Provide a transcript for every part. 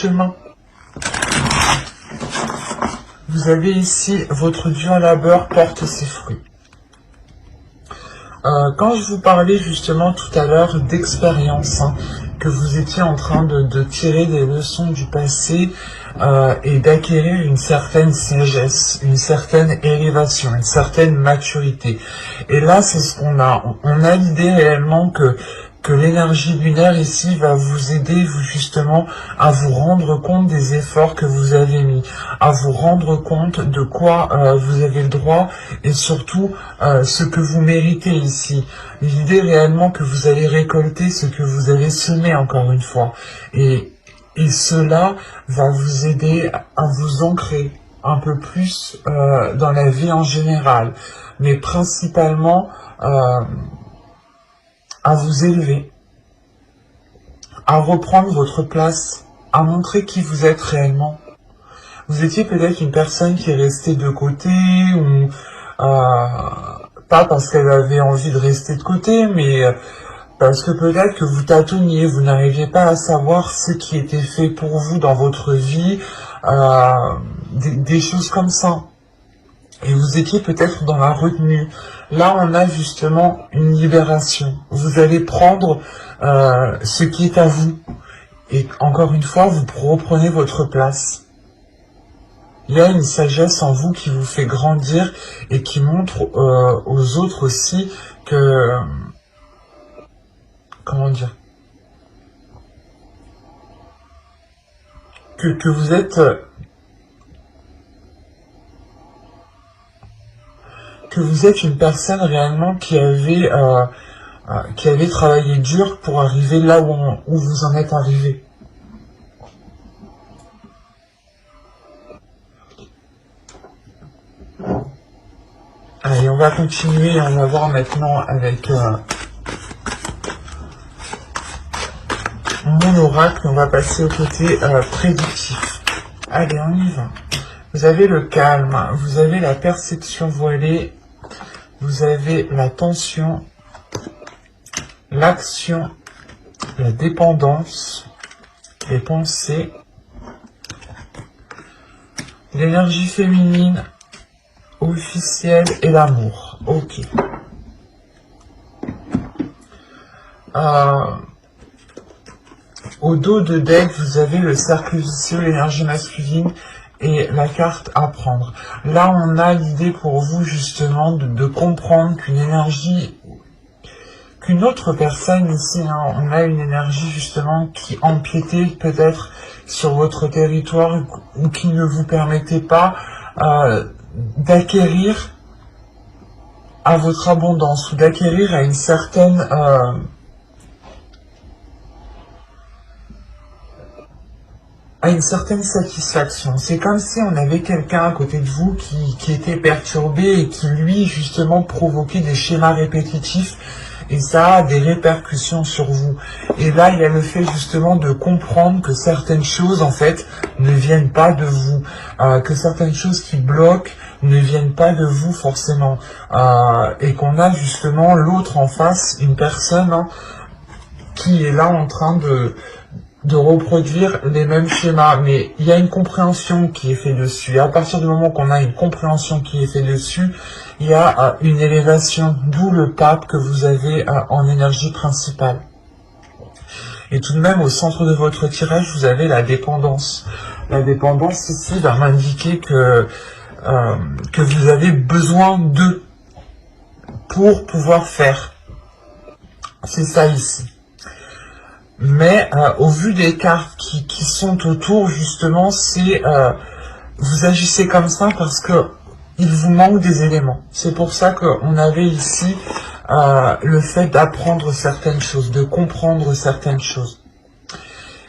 chemin. Vous avez ici votre dur labeur porte ses fruits. Quand je vous parlais justement tout à l'heure d'expérience, que vous étiez en train de tirer des leçons du passé et d'acquérir une certaine sagesse, une certaine élévation, une certaine maturité. Et là, c'est ce qu'on a. On a l'idée réellement que l'énergie lunaire ici va vous aider vous justement à vous rendre compte des efforts que vous avez mis, à vous rendre compte de quoi vous avez le droit et surtout ce que vous méritez ici. L'idée réellement que vous allez récolter ce que vous avez semé encore une fois. Et cela va vous aider à vous ancrer un peu plus dans la vie en général, mais principalement à vous élever, à reprendre votre place, à montrer qui vous êtes réellement. Vous étiez peut-être une personne qui est restée de côté, ou pas parce qu'elle avait envie de rester de côté, mais parce que peut-être que vous tâtonniez, vous n'arriviez pas à savoir ce qui était fait pour vous dans votre vie, des choses comme ça. Et vous étiez peut-être dans la retenue. Là, on a justement une libération. Vous allez prendre ce qui est à vous. Et encore une fois, vous reprenez votre place. Il y a une sagesse en vous qui vous fait grandir et qui montre aux autres aussi que... Comment dire? Que vous êtes... que vous êtes une personne réellement qui avait travaillé dur pour arriver là où vous en êtes arrivé. Allez, on va continuer, on va voir maintenant avec mon oracle, on va passer au côté prédictif. Allez, on y va. Vous avez le calme, vous avez la perception voilée, vous avez la tension, l'action, la dépendance, les pensées, l'énergie féminine, officielle et l'amour. Ok. Au dos de deck, vous avez le cercle vicieux, l'énergie masculine et la carte à prendre. Là, on a l'idée pour vous justement de comprendre qu'une autre personne ici, on a une énergie justement qui empiétait peut-être sur votre territoire ou qui ne vous permettait pas d'acquérir à votre abondance ou d'acquérir à une certaine satisfaction. C'est comme si on avait quelqu'un à côté de vous qui était perturbé et qui lui justement provoquait des schémas répétitifs et ça a des répercussions sur vous. Et là il y a le fait justement de comprendre que certaines choses en fait ne viennent pas de vous, que certaines choses qui bloquent ne viennent pas de vous forcément, et qu'on a justement l'autre en face, une personne qui est là en train de reproduire les mêmes schémas, mais il y a une compréhension qui est faite dessus. Et à partir du moment qu'on a une compréhension qui est faite dessus, il y a une élévation, d'où le pape que vous avez en énergie principale. Et tout de même, au centre de votre tirage, vous avez la dépendance. La dépendance ici va m'indiquer que vous avez besoin d'eux pour pouvoir faire. C'est ça ici. Mais au vu des cartes qui sont autour, justement, c'est vous agissez comme ça parce que il vous manque des éléments. C'est pour ça qu'on avait ici le fait d'apprendre certaines choses, de comprendre certaines choses.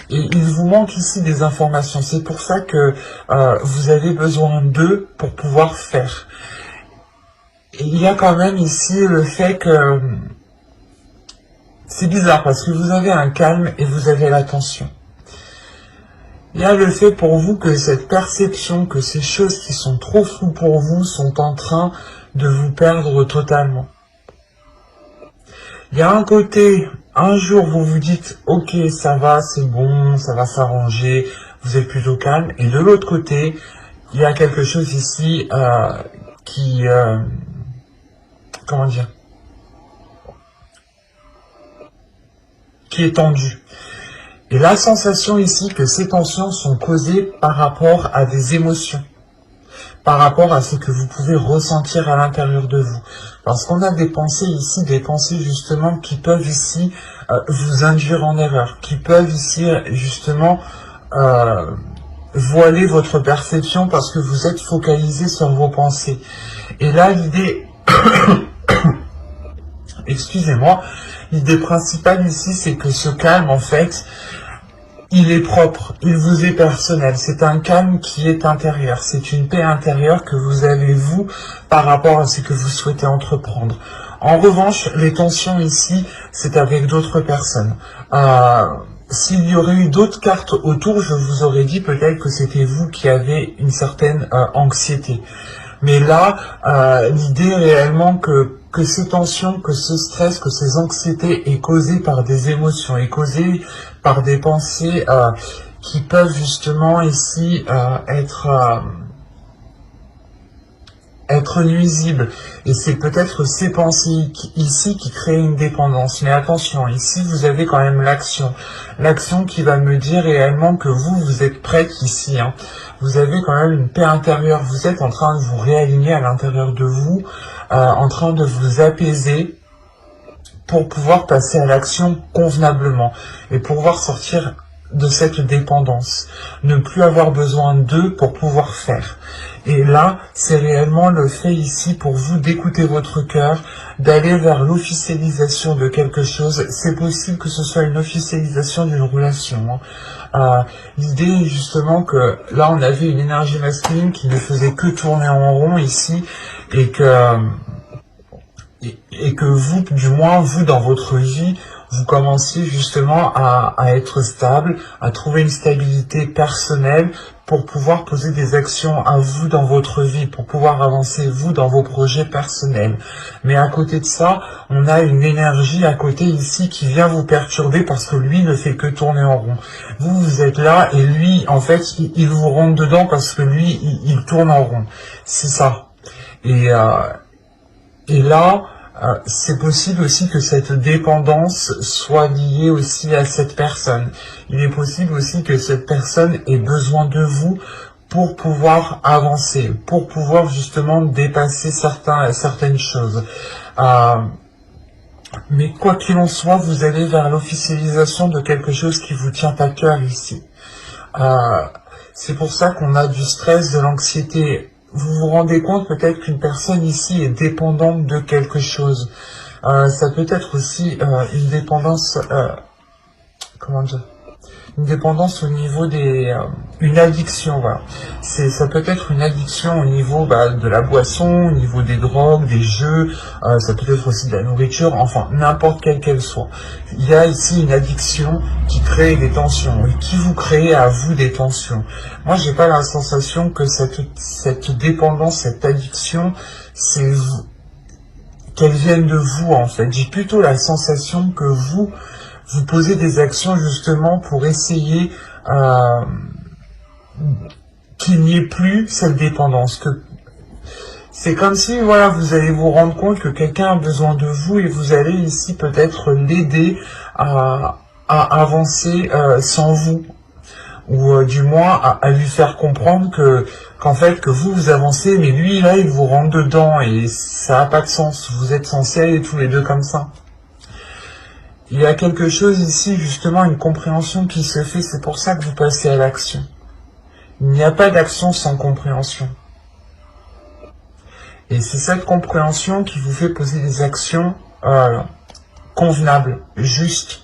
Et il vous manque ici des informations. C'est pour ça que vous avez besoin d'eux pour pouvoir faire. Et il y a quand même ici le fait que... C'est bizarre parce que vous avez un calme et vous avez l'attention. Il y a le fait pour vous que cette perception, que ces choses qui sont trop floues pour vous sont en train de vous perdre totalement. Il y a un côté, un jour vous vous dites, ok ça va, c'est bon, ça va s'arranger, vous êtes plutôt calme. Et de l'autre côté, il y a quelque chose ici qui... comment dire, qui est tendu. Et la sensation ici que ces tensions sont causées par rapport à des émotions, par rapport à ce que vous pouvez ressentir à l'intérieur de vous. Parce qu'on a des pensées ici, des pensées justement qui peuvent ici vous induire en erreur, qui peuvent ici justement voiler votre perception parce que vous êtes focalisé sur vos pensées. Et là, l'idée... excusez-moi, l'idée principale ici, c'est que ce calme, en fait, il est propre, il vous est personnel. C'est un calme qui est intérieur. C'est une paix intérieure que vous avez, vous, par rapport à ce que vous souhaitez entreprendre. En revanche, les tensions ici, c'est avec d'autres personnes. S'il y aurait eu d'autres cartes autour, je vous aurais dit peut-être que c'était vous qui avez une certaine anxiété. Mais là, l'idée est réellement que ces tensions, que ce stress, que ces anxiétés est causé par des émotions, est causé par des pensées qui peuvent justement ici être nuisibles. Et c'est peut-être ces pensées ici qui créent une dépendance. Mais attention, ici vous avez quand même l'action. L'action qui va me dire réellement que vous êtes prête ici. Hein. Vous avez quand même une paix intérieure. Vous êtes en train de vous réaligner à l'intérieur de vous, en train de vous apaiser pour pouvoir passer à l'action convenablement et pouvoir sortir de cette dépendance. Ne plus avoir besoin d'eux pour pouvoir faire. Et là, c'est réellement le fait ici pour vous d'écouter votre cœur, d'aller vers l'officialisation de quelque chose. C'est possible que ce soit une officialisation d'une relation. L'idée est justement que là, on avait une énergie masculine qui ne faisait que tourner en rond ici et que vous, du moins, vous, dans votre vie, vous commenciez justement à être stable, à trouver une stabilité personnelle pour pouvoir poser des actions à vous dans votre vie, pour pouvoir avancer vous dans vos projets personnels. Mais à côté de ça, on a une énergie à côté ici qui vient vous perturber parce que lui ne fait que tourner en rond. Vous êtes là et lui, en fait, il vous rentre dedans parce que lui, il tourne en rond. C'est ça. Et là, c'est possible aussi que cette dépendance soit liée aussi à cette personne. Il est possible aussi que cette personne ait besoin de vous pour pouvoir avancer, pour pouvoir justement dépasser certaines choses. Mais quoi qu'il en soit, vous allez vers l'officialisation de quelque chose qui vous tient à cœur ici. C'est pour ça qu'on a du stress, de l'anxiété. Vous vous rendez compte peut-être qu'une personne ici est dépendante de quelque chose. Ça peut être aussi une dépendance, comment dire, une dépendance au niveau une addiction, voilà. Ça peut être une addiction au niveau de la boisson, au niveau des drogues, des jeux, ça peut être aussi de la nourriture, enfin, n'importe quelle qu'elle soit. Il y a ici une addiction qui crée des tensions, et qui vous crée à vous des tensions. Moi, j'ai pas la sensation que cette dépendance, cette addiction, c'est vous, qu'elle vienne de vous, en fait. J'ai plutôt la sensation que vous posez des actions justement pour essayer qu'il n'y ait plus cette dépendance. C'est comme si, voilà, vous allez vous rendre compte que quelqu'un a besoin de vous et vous allez ici peut-être l'aider à avancer sans vous. Ou du moins à lui faire comprendre qu'en fait, que vous avancez, mais lui, là, il vous rentre dedans et ça n'a pas de sens. Vous êtes censés aller tous les deux comme ça. Il y a quelque chose ici, justement, une compréhension qui se fait, c'est pour ça que vous passez à l'action. Il n'y a pas d'action sans compréhension. Et c'est cette compréhension qui vous fait poser des actions convenables, justes,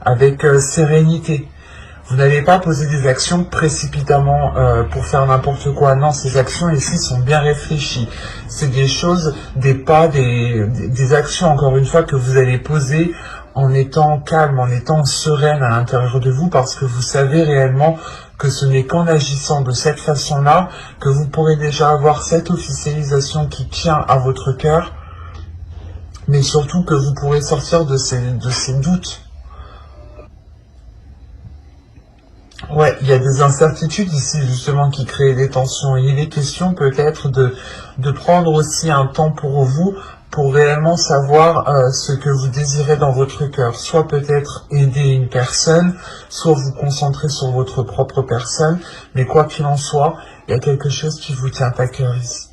avec sérénité. Vous n'allez pas poser des actions précipitamment pour faire n'importe quoi. Non, ces actions ici sont bien réfléchies. C'est des choses, des pas, des actions, encore une fois, que vous allez poser en étant calme, en étant sereine à l'intérieur de vous, parce que vous savez réellement que ce n'est qu'en agissant de cette façon-là que vous pourrez déjà avoir cette officialisation qui tient à votre cœur, mais surtout que vous pourrez sortir de ces doutes. Ouais, il y a des incertitudes ici justement qui créent des tensions. Et il est question peut-être de prendre aussi un temps pour vous, pour réellement savoir ce que vous désirez dans votre cœur. Soit peut-être aider une personne, soit vous concentrer sur votre propre personne. Mais quoi qu'il en soit, il y a quelque chose qui vous tient à cœur ici.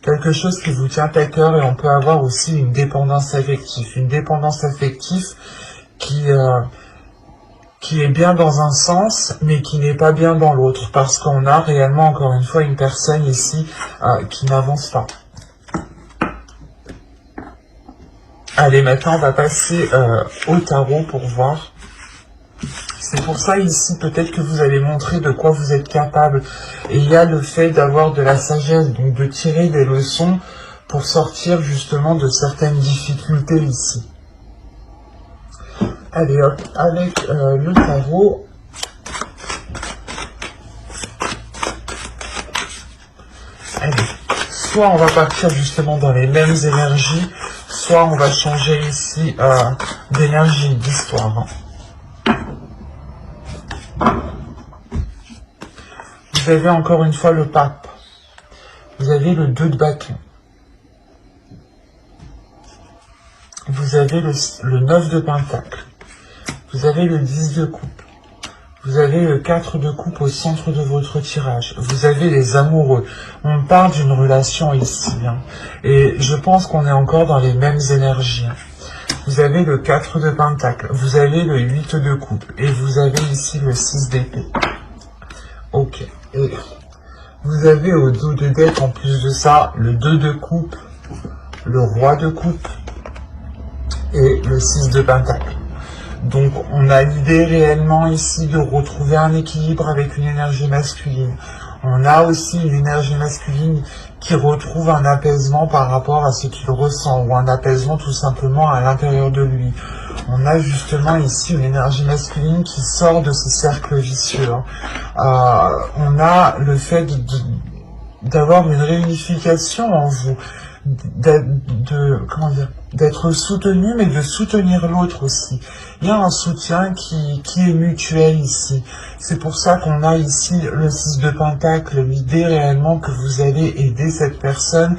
Quelque chose qui vous tient à cœur, et on peut avoir aussi une dépendance affective. Une dépendance affective qui... qui est bien dans un sens, mais qui n'est pas bien dans l'autre, parce qu'on a réellement, encore une fois, une personne ici qui n'avance pas. Allez, maintenant, on va passer au tarot pour voir. C'est pour ça, ici, peut-être que vous allez montrer de quoi vous êtes capable. Et il y a le fait d'avoir de la sagesse, donc de tirer des leçons pour sortir, justement, de certaines difficultés ici. Allez hop, avec le tarot, allez, soit on va partir justement dans les mêmes énergies, soit on va changer ici d'énergie, d'histoire. Vous avez encore une fois le pape, vous avez le 2 de bâton, vous avez le 9 de pentacle, vous avez le 10 de coupe, vous avez le 4 de coupe au centre de votre tirage, vous avez les amoureux. On parle d'une relation ici, hein, et je pense qu'on est encore dans les mêmes énergies. Vous avez le 4 de pentacle, vous avez le 8 de coupe, et vous avez ici le 6 d'épée. Ok, et vous avez au dos de dette, en plus de ça, le 2 de coupe, le roi de coupe, et le 6 de pentacle. Donc on a l'idée réellement ici de retrouver un équilibre avec une énergie masculine. On a aussi une énergie masculine qui retrouve un apaisement par rapport à ce qu'il ressent, ou un apaisement tout simplement à l'intérieur de lui. On a justement ici une énergie masculine qui sort de ces cercles vicieux. On a le fait d'avoir une réunification en vous, d'être soutenu, mais de soutenir l'autre aussi. Il y a un soutien qui est mutuel ici. C'est pour ça qu'on a ici le 6 de pentacle, l'idée réellement que vous allez aider cette personne,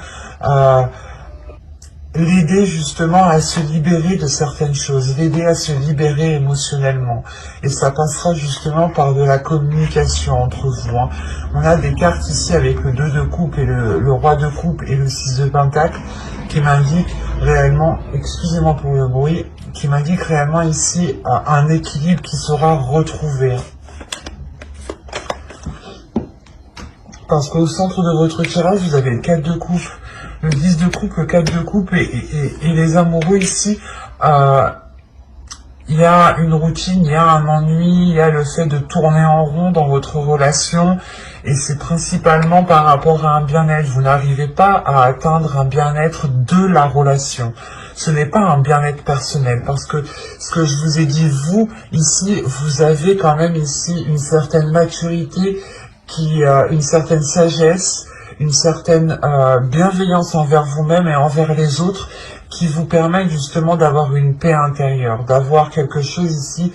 l'aider justement à se libérer de certaines choses, l'aider à se libérer émotionnellement. Et ça passera justement par de la communication entre vous. Hein. On a des cartes ici avec le 2 de coupe et le roi de coupe et le 6 de pentacle qui m'indiquent réellement, excusez-moi pour le bruit, qui m'indique réellement ici un équilibre qui sera retrouvé. Parce qu'au centre de votre tirage, vous avez le 4 de coupe, le 10 de coupe, le 4 de coupe, et les amoureux ici, il y a une routine, il y a un ennui, il y a le fait de tourner en rond dans votre relation, et c'est principalement par rapport à un bien-être. Vous n'arrivez pas à atteindre un bien-être de la relation. Ce n'est pas un bien-être personnel, parce que ce que je vous ai dit, vous, ici, vous avez quand même ici une certaine maturité, une certaine sagesse, une certaine bienveillance envers vous-même et envers les autres, qui vous permet justement d'avoir une paix intérieure, d'avoir quelque chose ici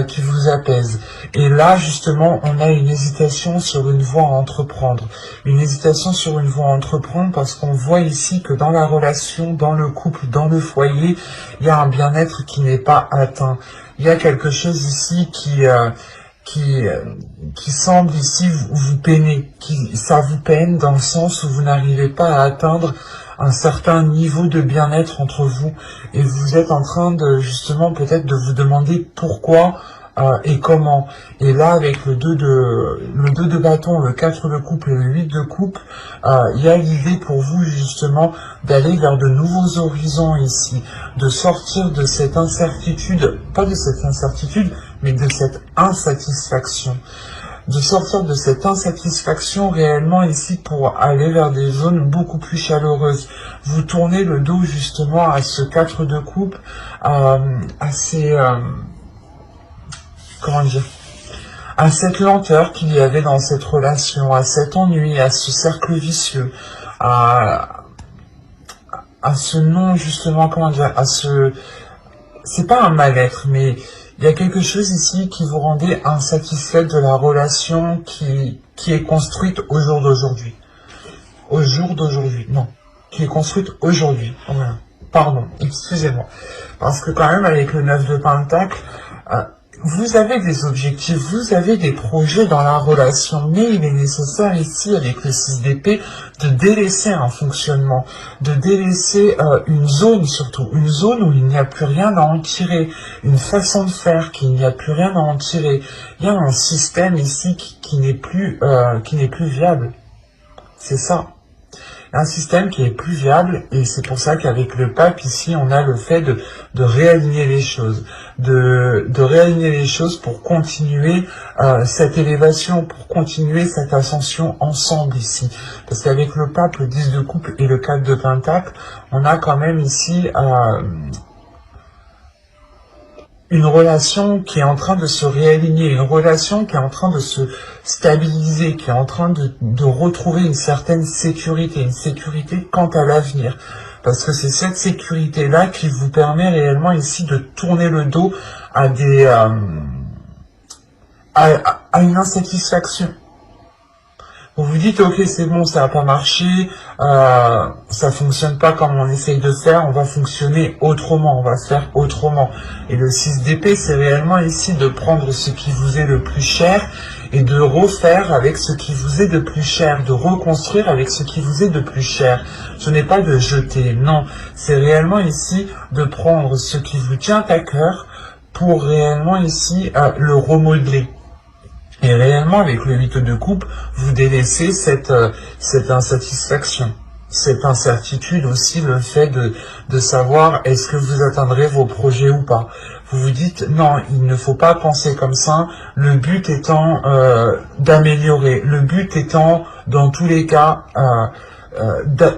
qui vous apaise. Et là, justement, on a une hésitation sur une voie à entreprendre. Une hésitation sur une voie à entreprendre parce qu'on voit ici que dans la relation, dans le couple, dans le foyer, il y a un bien-être qui n'est pas atteint. Il y a quelque chose ici qui semble ici vous peiner, ça vous peine dans le sens où vous n'arrivez pas à atteindre un certain niveau de bien-être entre vous, et vous êtes en train de justement peut-être de vous demander pourquoi et comment. Et là, avec le 2 de bâton, le 4 de coupe et le 8 de coupe, il y a l'idée pour vous justement d'aller vers de nouveaux horizons ici, de sortir de cette incertitude, pas de cette incertitude, mais de cette insatisfaction. De sortir de cette insatisfaction réellement ici pour aller vers des zones beaucoup plus chaleureuses. Vous tournez le dos justement à ce 4 de coupe, à ces... comment dire, à cette lenteur qu'il y avait dans cette relation, à cet ennui, à ce cercle vicieux, à ce non justement, comment dire, à ce... C'est pas un mal-être, mais Il y a quelque chose ici qui vous rendait insatisfait de la relation qui est construite au jour d'aujourd'hui. Au jour d'aujourd'hui, non. Qui est construite aujourd'hui. Voilà. Pardon, excusez-moi. Parce que quand même, avec le 9 de Pentacle, vous avez des objectifs, vous avez des projets dans la relation, mais il est nécessaire ici, avec le 6 d'épée, de délaisser un fonctionnement, de délaisser une zone surtout, une zone où il n'y a plus rien à en tirer, une façon de faire qu'il n'y a plus rien à en tirer. Il y a un système ici qui n'est plus viable. C'est ça. Un système qui est plus viable, et c'est pour ça qu'avec le pape ici on a le fait de réaligner les choses, de réaligner les choses pour continuer cette élévation, pour continuer cette ascension ensemble ici, parce qu'avec le pape, le 10 de coupe et le 4 de pentacle, on a quand même ici une relation qui est en train de se réaligner, une relation qui est en train de se stabiliser, qui est en train de retrouver une certaine sécurité, une sécurité quant à l'avenir. Parce que c'est cette sécurité-là qui vous permet réellement ici de tourner le dos à à une insatisfaction. Vous vous dites, ok, c'est bon, ça n'a pas marché, ça fonctionne pas comme on essaye de faire, on va fonctionner autrement, on va se faire autrement. Et le 6 d'épée, c'est réellement ici de prendre ce qui vous est le plus cher et de refaire avec ce qui vous est de plus cher, de reconstruire avec ce qui vous est de plus cher. Ce n'est pas de jeter, non, c'est réellement ici de prendre ce qui vous tient à cœur pour réellement ici le remodeler. Et réellement, avec le 8 de coupe, vous délaissez cette insatisfaction, cette incertitude aussi, le fait de savoir est-ce que vous atteindrez vos projets ou pas. Vous vous dites, non, il ne faut pas penser comme ça, le but étant d'améliorer, le but étant, dans tous les cas,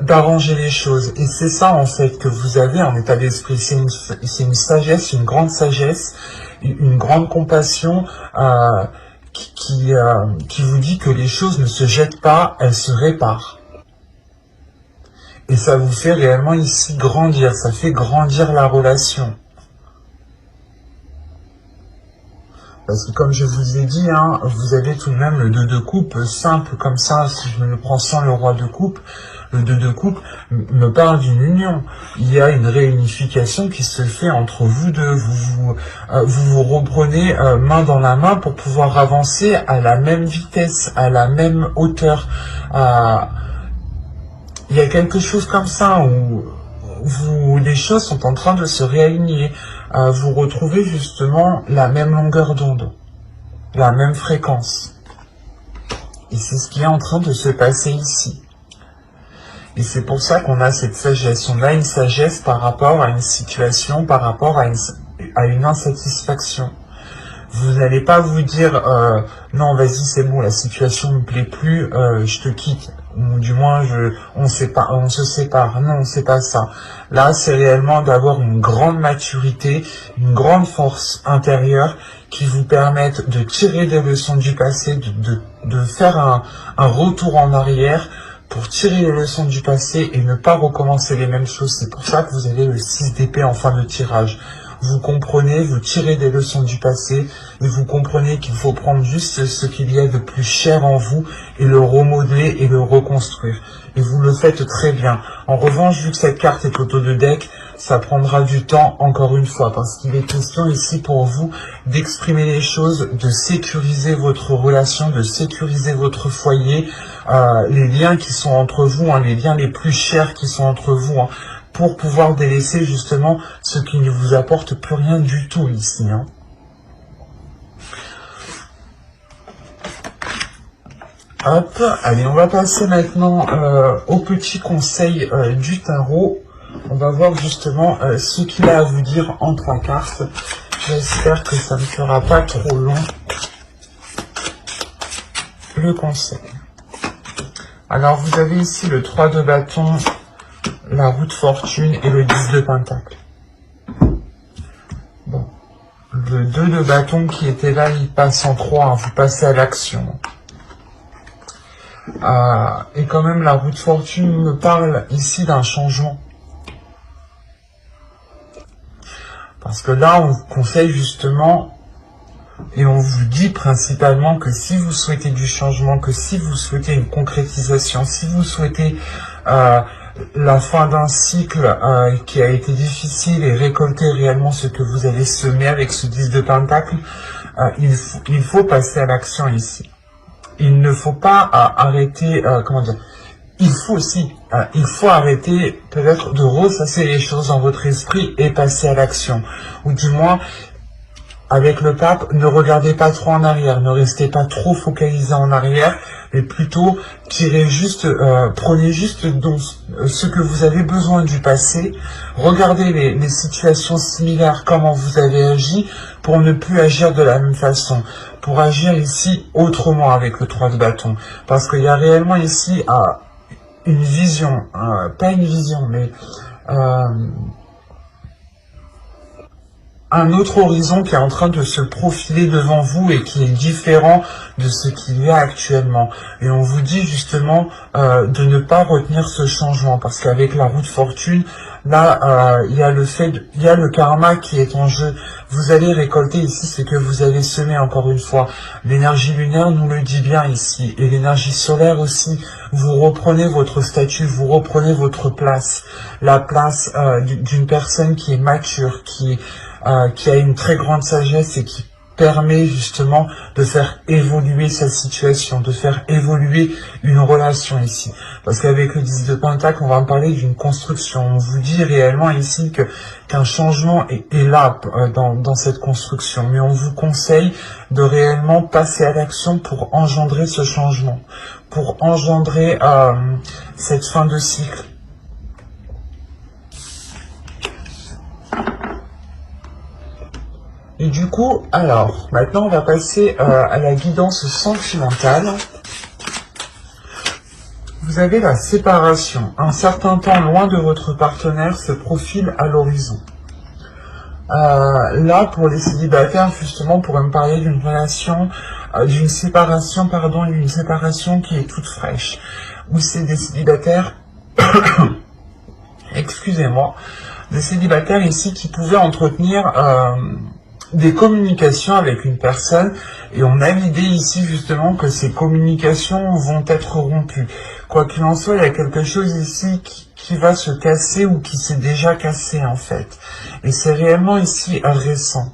d'arranger les choses. Et c'est ça, en fait, que vous avez en état d'esprit. C'est une sagesse, une grande sagesse, une grande compassion, qui vous dit que les choses ne se jettent pas, elles se réparent. Et ça vous fait réellement ici grandir, ça fait grandir la relation. Parce que comme je vous ai dit, hein, vous avez tout de même le 2 de coupe, simple comme ça, si je me le prends sans le roi de coupe, le 2 de coupe me parle d'une union. Il y a une réunification qui se fait entre vous deux. Vous reprenez main dans la main pour pouvoir avancer à la même vitesse, à la même hauteur. Il y a quelque chose comme ça où les choses sont en train de se réaligner. Vous retrouvez justement la même longueur d'onde, la même fréquence. Et c'est ce qui est en train de se passer ici. Et c'est pour ça qu'on a cette sagesse. On a une sagesse par rapport à une situation, par rapport à une insatisfaction. Vous n'allez pas vous dire non, vas-y, c'est bon, la situation ne me plaît plus, je te quitte. Ou du moins, on se sépare. Non, c'est pas ça. Là, c'est réellement d'avoir une grande maturité, une grande force intérieure qui vous permettent de tirer des leçons du passé, de faire un retour en arrière, pour tirer les leçons du passé et ne pas recommencer les mêmes choses. C'est pour ça que vous avez le 6 d'épée en fin de tirage. Vous comprenez, vous tirez des leçons du passé et vous comprenez qu'il faut prendre juste ce qu'il y a de plus cher en vous et le remodeler et le reconstruire. Et vous le faites très bien. En revanche, vu que cette carte est auto de deck, ça prendra du temps encore une fois parce qu'il est question ici pour vous d'exprimer les choses, de sécuriser votre relation, de sécuriser votre foyer, les liens qui sont entre vous, hein, les liens les plus chers qui sont entre vous, hein, pour pouvoir délaisser justement ce qui ne vous apporte plus rien du tout ici. Hein. Hop, allez, on va passer maintenant au petit conseil du tarot. On va voir justement ce qu'il a à vous dire en 3 cartes. J'espère que ça ne fera pas trop long. Le conseil. Alors, vous avez ici le 3 de bâton, la roue de fortune et le 10 de pentacle. Bon. Le 2 de bâton qui était là, il passe en 3, hein, vous passez à l'action. Et quand même, la roue de fortune me parle ici d'un changement. Parce que là, on vous conseille justement, et on vous dit principalement que si vous souhaitez du changement, que si vous souhaitez une concrétisation, si vous souhaitez la fin d'un cycle qui a été difficile et récolter réellement ce que vous avez semé avec ce 10 de Pentacle, il faut passer à l'action ici. Il ne faut pas arrêter, comment dire, il faut arrêter peut-être de ressasser les choses dans votre esprit et passer à l'action. Ou du moins, avec le pape, ne regardez pas trop en arrière, ne restez pas trop focalisé en arrière, mais plutôt prenez juste donc ce que vous avez besoin du passé, regardez les situations similaires, comment vous avez agi, pour ne plus agir de la même façon, pour agir ici autrement avec le 3 de bâton, parce qu'il y a réellement ici une vision, pas une vision, mais un autre horizon qui est en train de se profiler devant vous et qui est différent de ce qu'il y a actuellement. Et on vous dit justement de ne pas retenir ce changement, parce qu'avec la roue de fortune, là, il y a le karma qui est en jeu. Vous allez récolter ici ce que vous avez semé, encore une fois. L'énergie lunaire nous le dit bien ici, et l'énergie solaire aussi. Vous reprenez votre statut, vous reprenez votre place, la place d'une personne qui est mature, qui a une très grande sagesse et qui permet justement de faire évoluer sa situation, de faire évoluer une relation ici. Parce qu'avec le 10 de Pentacle, on va parler d'une construction. On vous dit réellement ici qu'un changement est là dans cette construction. Mais on vous conseille de réellement passer à l'action pour engendrer ce changement, pour engendrer cette fin de cycle. Et du coup, alors, maintenant on va passer à la guidance sentimentale. Vous avez la séparation. Un certain temps loin de votre partenaire se profile à l'horizon. Là, pour les célibataires, justement, on pourrait me parler d'une relation, d'une séparation qui est toute fraîche. Où c'est des célibataires, excusez-moi, des célibataires ici qui pouvaient entretenir des communications avec une personne, et on a l'idée ici justement que ces communications vont être rompues. Quoi qu'il en soit, il y a quelque chose ici qui va se casser ou qui s'est déjà cassé en fait. Et c'est réellement ici récent.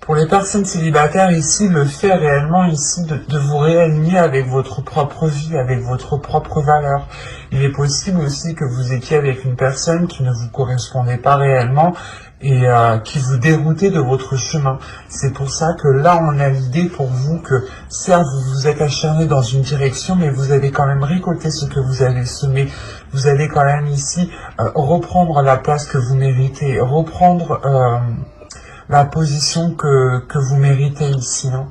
Pour les personnes célibataires ici, le fait réellement ici de vous réaligner avec votre propre vie, avec votre propre valeur. Il est possible aussi que vous étiez avec une personne qui ne vous correspondait pas réellement et qui vous déroutait de votre chemin. C'est pour ça que là, on a l'idée pour vous que, certes, vous vous êtes acharné dans une direction, mais vous allez quand même récolter ce que vous avez semé. Vous allez quand même ici reprendre la place que vous méritez, reprendre la position que vous méritez ici. Hein.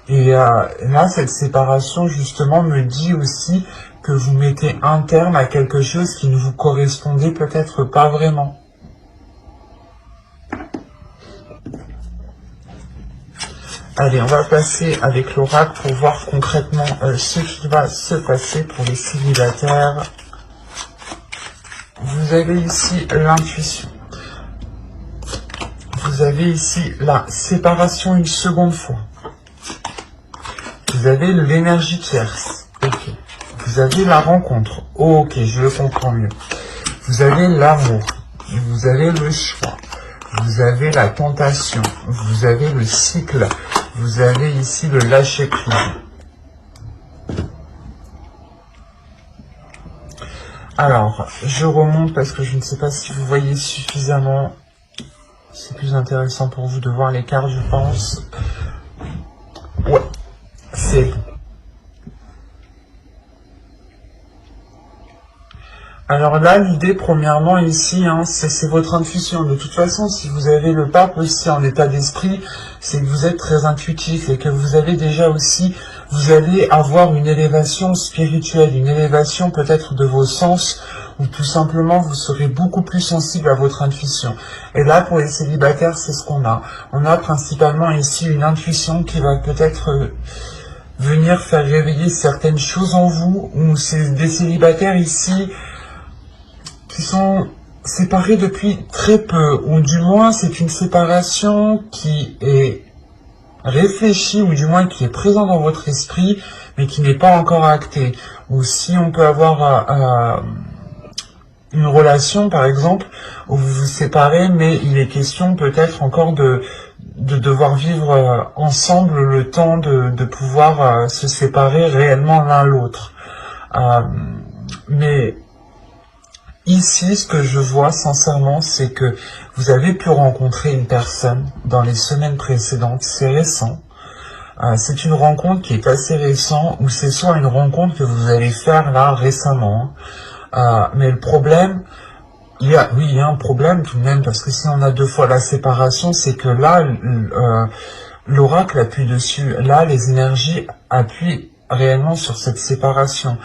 Et là, cette séparation, justement, me dit aussi que vous mettez un terme à quelque chose qui ne vous correspondait peut-être pas vraiment. Allez, on va passer avec l'oracle pour voir concrètement ce qui va se passer pour les célibataires. Vous avez ici l'intuition. Vous avez ici la séparation une seconde fois. Vous avez l'énergie tierce. Ok. Vous avez la rencontre. Ok, je le comprends mieux. Vous avez l'amour. Vous avez le choix. Vous avez la tentation. Vous avez le cycle. Vous avez ici le lâcher prise. Alors, je remonte parce que je ne sais pas si vous voyez suffisamment. C'est plus intéressant pour vous de voir les cartes, je pense. Ouais, c'est bon. Alors là, l'idée, premièrement, ici, hein, c'est votre intuition. De toute façon, si vous avez le pape aussi en état d'esprit, c'est que vous êtes très intuitif et que vous avez déjà aussi, vous allez avoir une élévation spirituelle, une élévation peut-être de vos sens, ou tout simplement, vous serez beaucoup plus sensible à votre intuition. Et là, pour les célibataires, c'est ce qu'on a. On a principalement ici une intuition qui va peut-être venir faire réveiller certaines choses en vous, ou c'est des célibataires ici qui sont séparés depuis très peu, ou du moins c'est une séparation qui est réfléchie, ou du moins qui est présente dans votre esprit, mais qui n'est pas encore actée. Ou si on peut avoir une relation, par exemple, où vous vous séparez, mais il est question peut-être encore de devoir vivre ensemble le temps de pouvoir se séparer réellement l'un l'autre. Mais ici, ce que je vois sincèrement, c'est que vous avez pu rencontrer une personne dans les semaines précédentes, c'est récent. C'est une rencontre qui est assez récente, ou c'est soit une rencontre que vous allez faire là récemment. Mais le problème, il y a un problème tout de même, parce que si on a 2 fois la séparation, c'est que là, l'oracle appuie dessus. Là, les énergies appuient réellement sur cette séparation.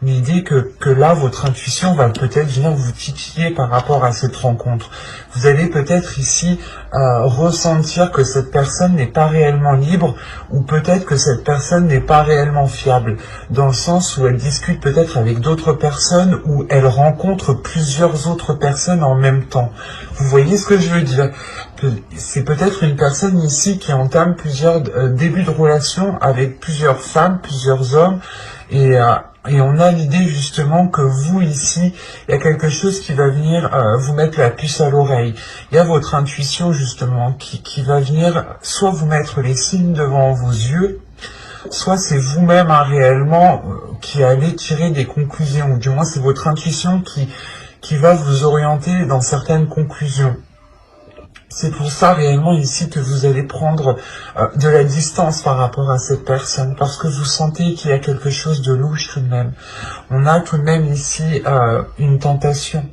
L'idée que là, votre intuition va peut-être venir vous titiller par rapport à cette rencontre. Vous allez peut-être ici ressentir que cette personne n'est pas réellement libre, ou peut-être que cette personne n'est pas réellement fiable, dans le sens où elle discute peut-être avec d'autres personnes, ou elle rencontre plusieurs autres personnes en même temps. Vous voyez ce que je veux dire? C'est peut-être une personne ici qui entame plusieurs débuts de relation avec plusieurs femmes, plusieurs hommes, et on a l'idée justement que vous ici, il y a quelque chose qui va venir vous mettre la puce à l'oreille. Il y a votre intuition justement qui va venir soit vous mettre les signes devant vos yeux, soit c'est vous-même réellement qui allez tirer des conclusions, ou du moins c'est votre intuition qui va vous orienter dans certaines conclusions. C'est pour ça réellement ici que vous allez prendre de la distance par rapport à cette personne, parce que vous sentez qu'il y a quelque chose de louche tout de même. On a tout de même ici une tentation.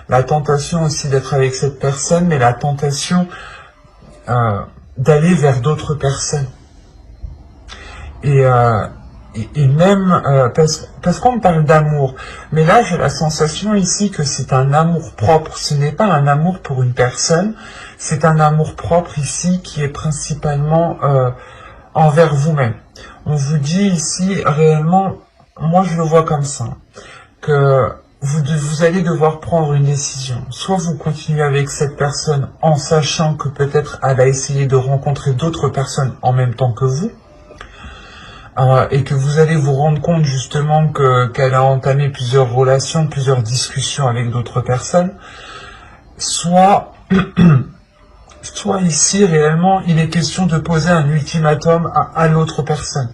La tentation aussi d'être avec cette personne, mais la tentation d'aller vers d'autres personnes. Et même, parce qu'on me parle d'amour, mais là j'ai la sensation ici que c'est un amour propre, ce n'est pas un amour pour une personne, c'est un amour propre ici qui est principalement envers vous-même. On vous dit ici réellement, moi je le vois comme ça, que vous allez devoir prendre une décision. Soit vous continuez avec cette personne en sachant que peut-être elle a essayé de rencontrer d'autres personnes en même temps que vous, et que vous allez vous rendre compte justement qu'elle a entamé plusieurs relations, plusieurs discussions avec d'autres personnes, soit ici réellement il est question de poser un ultimatum à l'autre personne.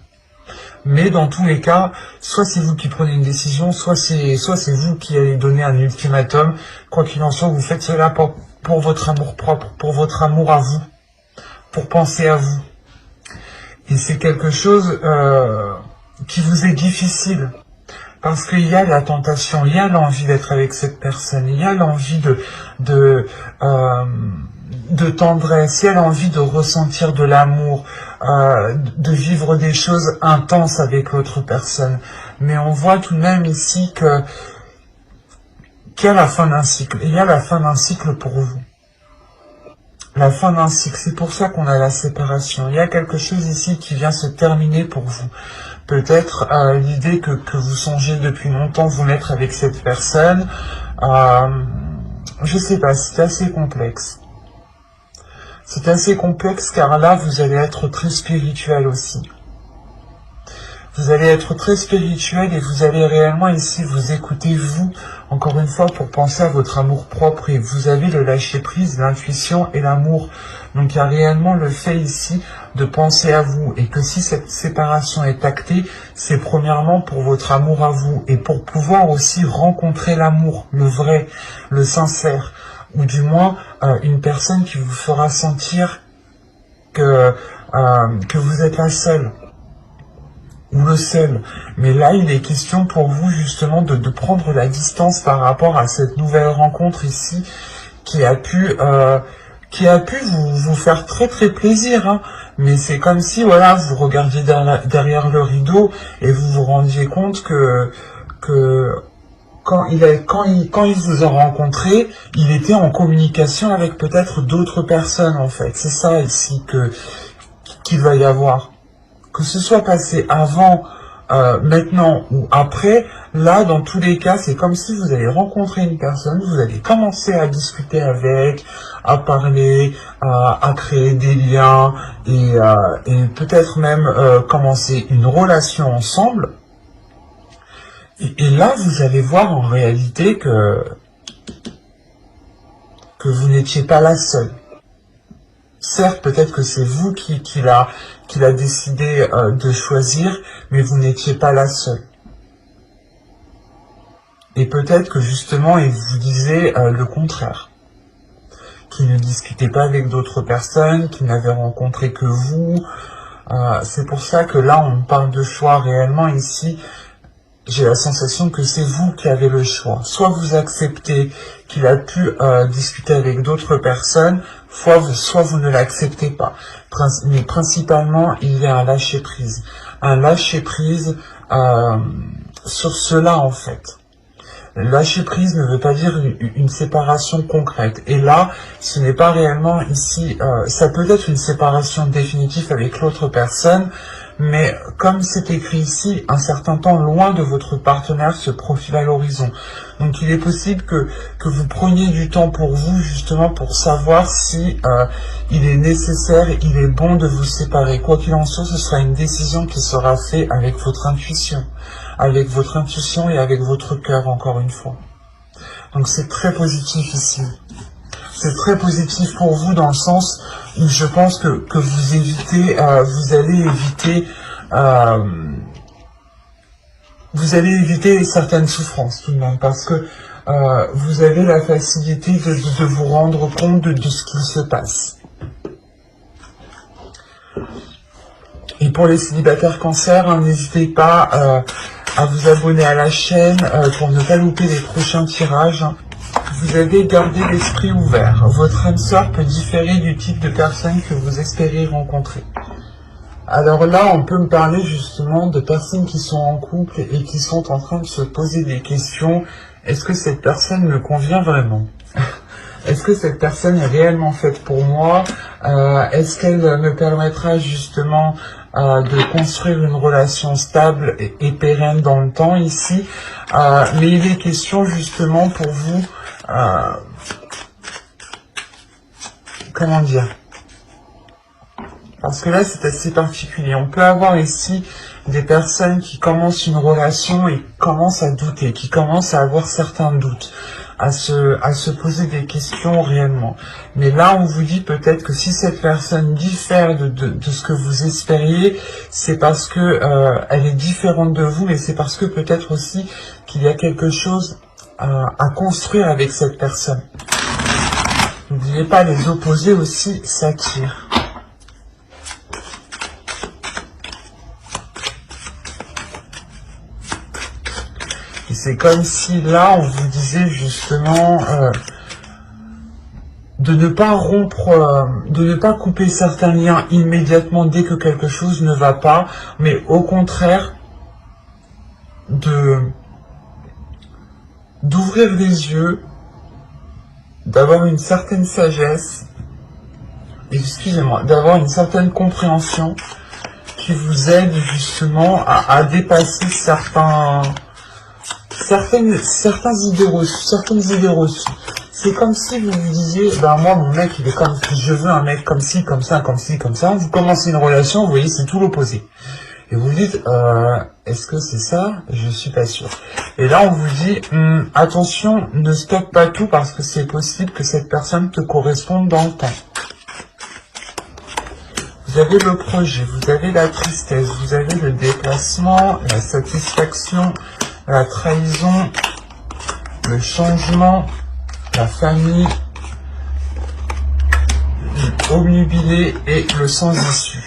Mais dans tous les cas, soit c'est vous qui prenez une décision, soit c'est vous qui allez donner un ultimatum. Quoi qu'il en soit, vous faites cela pour votre amour propre, pour votre amour à vous, pour penser à vous. Et c'est quelque chose qui vous est difficile, parce qu'il y a la tentation, il y a l'envie d'être avec cette personne, il y a l'envie de tendresse, il y a l'envie de ressentir de l'amour, de vivre des choses intenses avec l'autre personne. Mais on voit tout de même ici qu'il y a la fin d'un cycle, et il y a la fin d'un cycle pour vous. La fin d'un cycle, c'est pour ça qu'on a la séparation. Il y a quelque chose ici qui vient se terminer pour vous. Peut-être l'idée que vous songez depuis longtemps vous mettre avec cette personne. Je sais pas, c'est assez complexe. C'est assez complexe car là, vous allez être très spirituel aussi. Vous allez être très spirituel et vous allez réellement ici vous écouter vous, encore une fois, pour penser à votre amour propre, et vous avez le lâcher prise, l'intuition et l'amour. Donc il y a réellement le fait ici de penser à vous, et que si cette séparation est actée, c'est premièrement pour votre amour à vous, et pour pouvoir aussi rencontrer l'amour, le vrai, le sincère, ou du moins une personne qui vous fera sentir que vous êtes la seule, ou le seul. Mais là, il est question pour vous justement de prendre la distance par rapport à cette nouvelle rencontre ici, qui a pu vous faire très très plaisir, hein. Mais c'est comme si, voilà, vous regardiez derrière le rideau et vous vous rendiez compte que quand il vous a rencontré, il était en communication avec peut-être d'autres personnes, en fait. C'est ça ici qu'il va y avoir. Que ce soit passé avant maintenant ou après, là, dans tous les cas, c'est comme si vous allez rencontrer une personne, vous allez commencer à discuter avec, à parler, à créer des liens et peut-être même commencer une relation ensemble. Et là, vous allez voir en réalité que vous n'étiez pas la seule. Certes, peut-être que c'est vous qui l'a décidé de choisir, mais vous n'étiez pas la seule. Et peut-être que justement, il vous disait le contraire. Qu'il ne discutait pas avec d'autres personnes, qu'il n'avait rencontré que vous. C'est pour ça que là, on parle de choix réellement ici. J'ai la sensation que c'est vous qui avez le choix. Soit vous acceptez qu'il a pu discuter avec d'autres personnes, soit vous ne l'acceptez pas. Mais principalement, il y a un lâcher-prise. Un lâcher-prise sur cela, en fait. Lâcher prise ne veut pas dire une séparation concrète. Et là, ce n'est pas réellement ici, ça peut être une séparation définitive avec l'autre personne, mais comme c'est écrit ici, un certain temps loin de votre partenaire se profile à l'horizon. Donc il est possible que vous preniez du temps pour vous, justement pour savoir si il est nécessaire, il est bon de vous séparer. Quoi qu'il en soit, ce sera une décision qui sera faite avec votre intuition. Avec votre intuition et avec votre cœur, encore une fois. Donc c'est très positif ici. C'est très positif pour vous dans le sens où je pense que vous évitez, vous allez éviter certaines souffrances tout de même, parce que vous avez la facilité de vous rendre compte de ce qui se passe. Et pour les célibataires cancer, n'hésitez pas à vous abonner à la chaîne pour ne pas louper les prochains tirages. Vous avez gardé l'esprit ouvert. Votre âme sœur peut différer du type de personne que vous espérez rencontrer. Alors là, on peut me parler justement de personnes qui sont en couple et qui sont en train de se poser des questions. Est-ce que cette personne me convient vraiment ? Est-ce que cette personne est réellement faite pour moi ? Est-ce qu'elle me permettra justement de construire une relation stable et pérenne dans le temps ici ? Mais il est question justement pour vous, comment dire ? Parce que là c'est assez particulier. On peut avoir ici des personnes qui commencent une relation et commencent à douter, qui commencent à avoir certains doutes. À se poser des questions réellement. Mais là, on vous dit peut-être que si cette personne diffère de ce que vous espériez, c'est parce que elle est différente de vous, et c'est parce que peut-être aussi qu'il y a quelque chose à construire avec cette personne. N'oubliez pas, les opposés aussi s'attirent. Et c'est comme si là, on vous disait justement de ne pas rompre, de ne pas couper certains liens immédiatement dès que quelque chose ne va pas, mais au contraire, d'ouvrir les yeux, d'avoir une certaine sagesse, excusez-moi, d'avoir une certaine compréhension qui vous aide justement à dépasser certaines idées reçues. C'est comme si vous vous disiez, ben moi mon mec il est comme, je veux un mec comme ci, comme ça, comme ci, comme ça. Vous commencez une relation, vous voyez c'est tout l'opposé. Et vous vous dites, est-ce que c'est ça? Je suis pas sûr. Et là on vous dit, attention, ne stoppe pas tout parce que c'est possible que cette personne te corresponde dans le temps. Vous avez le projet, vous avez la tristesse, vous avez le déplacement, la satisfaction, la trahison, le changement, la famille, obnubilé et le sans issue.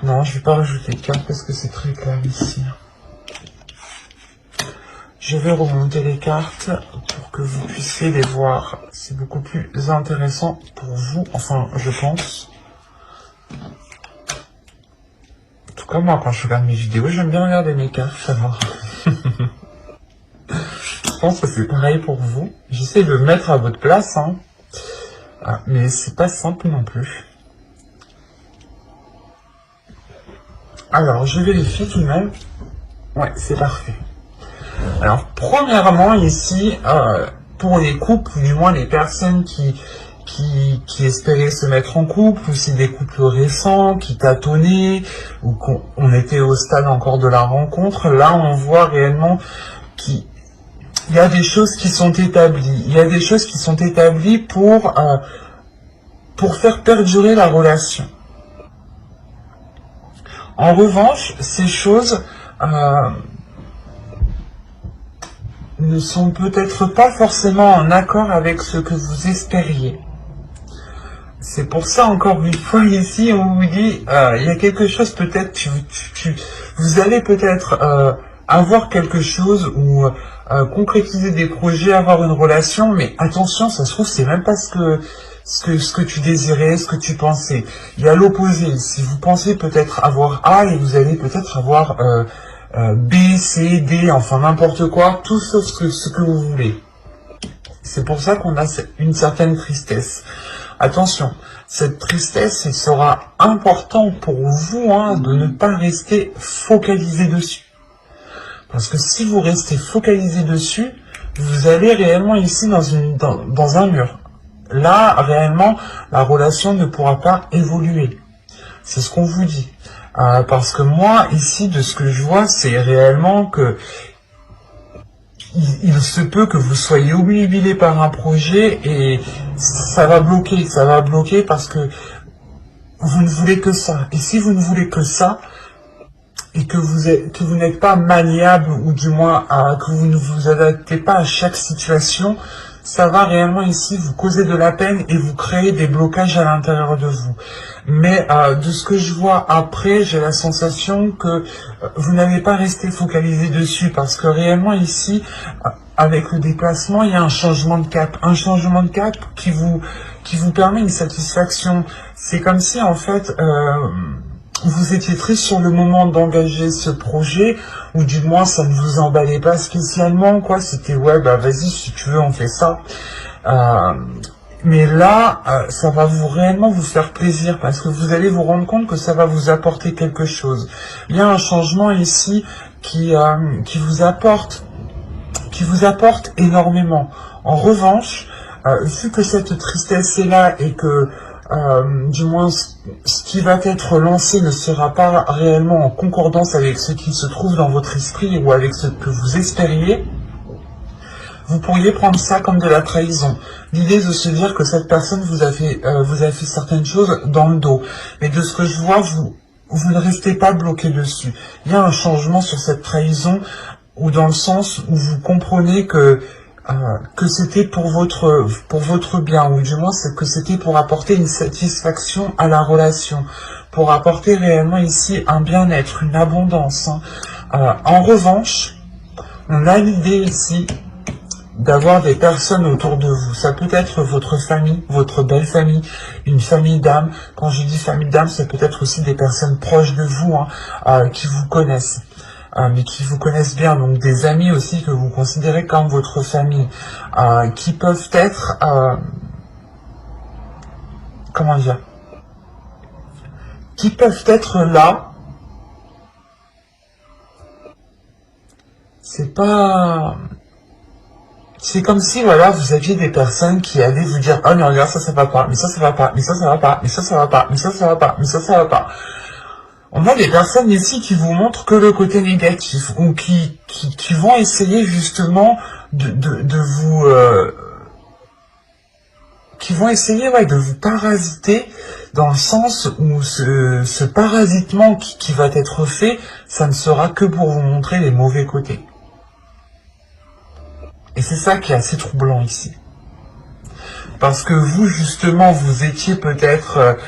Non, je vais pas rajouter de cartes parce que c'est très clair ici. Je vais remonter les cartes pour que vous puissiez les voir. C'est beaucoup plus intéressant pour vous, enfin je pense. En tout cas moi quand je regarde mes vidéos, j'aime bien regarder mes cartes alors. Je pense que c'est pareil pour vous. J'essaie de me mettre à votre place, hein. Mais c'est pas simple non plus. Alors, je vérifie tout de même. Ouais, c'est parfait. Alors, premièrement, ici, pour les couples, ou du moins les personnes qui espéraient se mettre en couple, ou c'est des couples récents, qui tâtonnaient, ou qu'on était au stade encore de la rencontre, là, on voit réellement qu'il y a des choses qui sont établies. Il y a des choses qui sont établies pour faire perdurer la relation. En revanche, ces choses ne sont peut-être pas forcément en accord avec ce que vous espériez. C'est pour ça, encore une fois, ici, on vous dit, il y a quelque chose, peut-être, vous allez peut-être avoir quelque chose ou concrétiser des projets, avoir une relation, mais attention, ça se trouve, c'est même pas ce que tu désirais, ce que tu pensais. Il y a l'opposé. Si vous pensez peut-être avoir A et vous allez peut-être avoir B, C, D, enfin n'importe quoi, tout sauf ce que vous voulez. C'est pour ça qu'on a une certaine tristesse. Attention, cette tristesse, il sera important pour vous de ne pas rester focalisé dessus. Parce que si vous restez focalisé dessus, vous allez réellement ici dans un mur. Là, réellement, la relation ne pourra pas évoluer. C'est ce qu'on vous dit. Parce que moi, ici, de ce que je vois, c'est réellement que il se peut que vous soyez obnubilé par un projet et ça va bloquer parce que vous ne voulez que ça. Et si vous ne voulez que ça, et que vous n'êtes pas maniable, ou du moins que vous ne vous adaptez pas à chaque situation, ça va réellement ici vous causer de la peine et vous créer des blocages à l'intérieur de vous. Mais de ce que je vois après, j'ai la sensation que vous n'avez pas resté focalisé dessus, parce que réellement ici, avec le déplacement, il y a un changement de cap. Un changement de cap qui vous permet une satisfaction. C'est comme si en fait vous étiez triste sur le moment d'engager ce projet, ou du moins ça ne vous emballait pas spécialement, quoi. C'était ouais, bah vas-y, si tu veux, on fait ça. Mais là, ça va réellement vous faire plaisir, parce que vous allez vous rendre compte que ça va vous apporter quelque chose. Il y a un changement ici qui vous apporte énormément. En revanche, vu que cette tristesse est là et que du moins ce qui va être lancé ne sera pas réellement en concordance avec ce qui se trouve dans votre esprit ou avec ce que vous espériez, vous pourriez prendre ça comme de la trahison. L'idée de se dire que cette personne vous a fait certaines choses dans le dos. Mais de ce que je vois, vous ne restez pas bloqué dessus. Il y a un changement sur cette trahison, ou dans le sens où vous comprenez que c'était pour votre bien, ou du moins c'est que c'était pour apporter une satisfaction à la relation, pour apporter réellement ici un bien-être, une abondance. En revanche, on a l'idée ici d'avoir des personnes autour de vous. Ça peut être votre famille, votre belle famille, une famille d'âme. Quand je dis famille d'âme, c'est peut-être aussi des personnes proches de vous qui vous connaissent. Mais qui vous connaissent bien, donc des amis aussi que vous considérez comme votre famille, qui peuvent être, comment dire, qui peuvent être là. C'est comme si, voilà, vous aviez des personnes qui allaient vous dire, oh mais regarde, ça va pas, mais ça va pas, mais ça va pas, mais ça va pas, mais ça va pas, mais ça va pas. On a des personnes ici qui vous montrent que le côté négatif, ou qui vont essayer justement de vous... qui vont essayer de vous parasiter, dans le sens où ce parasitement qui va être fait, ça ne sera que pour vous montrer les mauvais côtés. Et c'est ça qui est assez troublant ici. Parce que vous, justement, vous étiez peut-être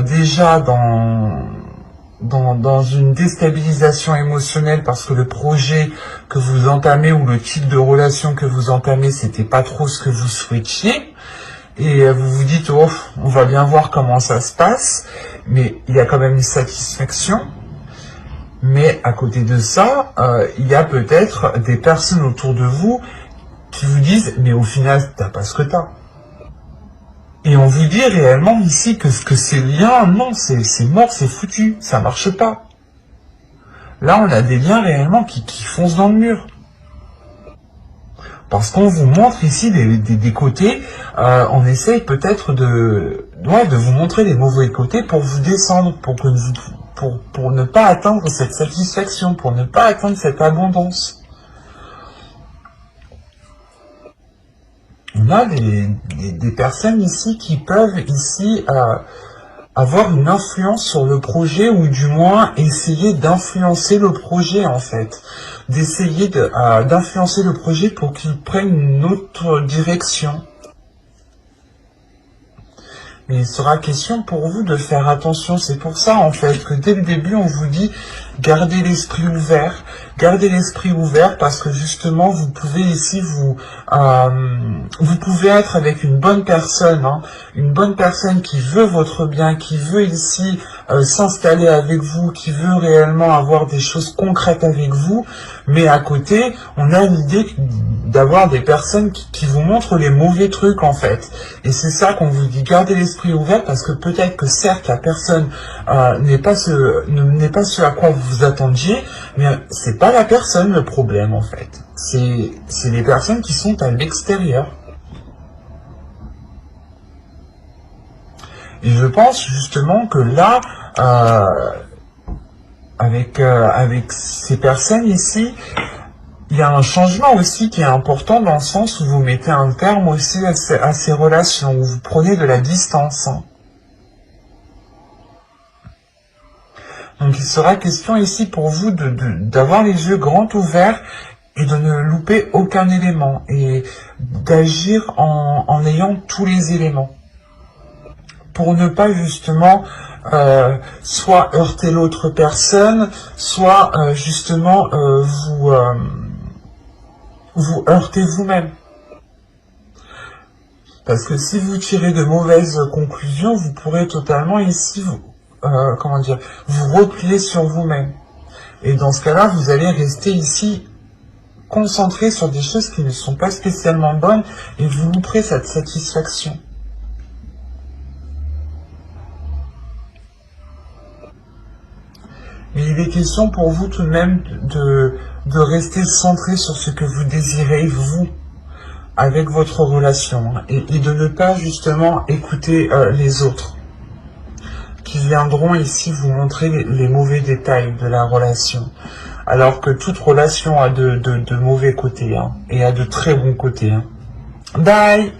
déjà dans une déstabilisation émotionnelle, parce que le projet que vous entamez ou le type de relation que vous entamez, c'était pas trop ce que vous souhaitiez. Et vous vous dites, oh, on va bien voir comment ça se passe, mais il y a quand même une satisfaction. Mais à côté de ça, il y a peut-être des personnes autour de vous qui vous disent, mais au final, t'as pas ce que t'as. Et on vous dit réellement ici que ces liens, non, c'est mort, c'est foutu, ça marche pas. Là, on a des liens réellement qui foncent dans le mur. Parce qu'on vous montre ici des côtés, on essaye peut-être de vous montrer les mauvais côtés pour vous descendre, pour ne pas atteindre cette satisfaction, pour ne pas atteindre cette abondance. On a des personnes ici qui peuvent ici avoir une influence sur le projet, ou du moins essayer d'influencer le projet en fait. D'essayer d'influencer le projet pour qu'il prenne une autre direction. Mais il sera question pour vous de faire attention. C'est pour ça en fait que dès le début on vous dit gardez l'esprit ouvert. Gardez l'esprit ouvert parce que justement vous pouvez ici vous pouvez être avec une bonne personne, hein, une bonne personne qui veut votre bien, qui veut ici s'installer avec vous, qui veut réellement avoir des choses concrètes avec vous, mais à côté on a l'idée d'avoir des personnes qui vous montrent les mauvais trucs en fait. Et c'est ça qu'on vous dit, gardez l'esprit ouvert parce que peut-être que certes la personne n'est pas ce à quoi vous vous attendiez, mais c'est pas la personne le problème en fait. C'est les personnes qui sont à l'extérieur. Et je pense justement que là, avec ces personnes ici, il y a un changement aussi qui est important dans le sens où vous mettez un terme aussi à ces relations, où vous prenez de la distance. Hein. Donc il sera question ici pour vous d'avoir les yeux grands ouverts et de ne louper aucun élément et d'agir en ayant tous les éléments. Pour ne pas justement soit heurter l'autre personne, soit justement vous heurter vous-même. Parce que si vous tirez de mauvaises conclusions, vous pourrez totalement ici vous replier sur vous-même. Et dans ce cas-là, vous allez rester ici concentré sur des choses qui ne sont pas spécialement bonnes et vous louperez cette satisfaction. Mais il est question pour vous tout de même de rester centré sur ce que vous désirez, vous, avec votre relation, hein, et de ne pas justement écouter les autres, qui viendront ici vous montrer les mauvais détails de la relation. Alors que toute relation a de mauvais côtés, hein, et a de très bons côtés. Hein. Bye!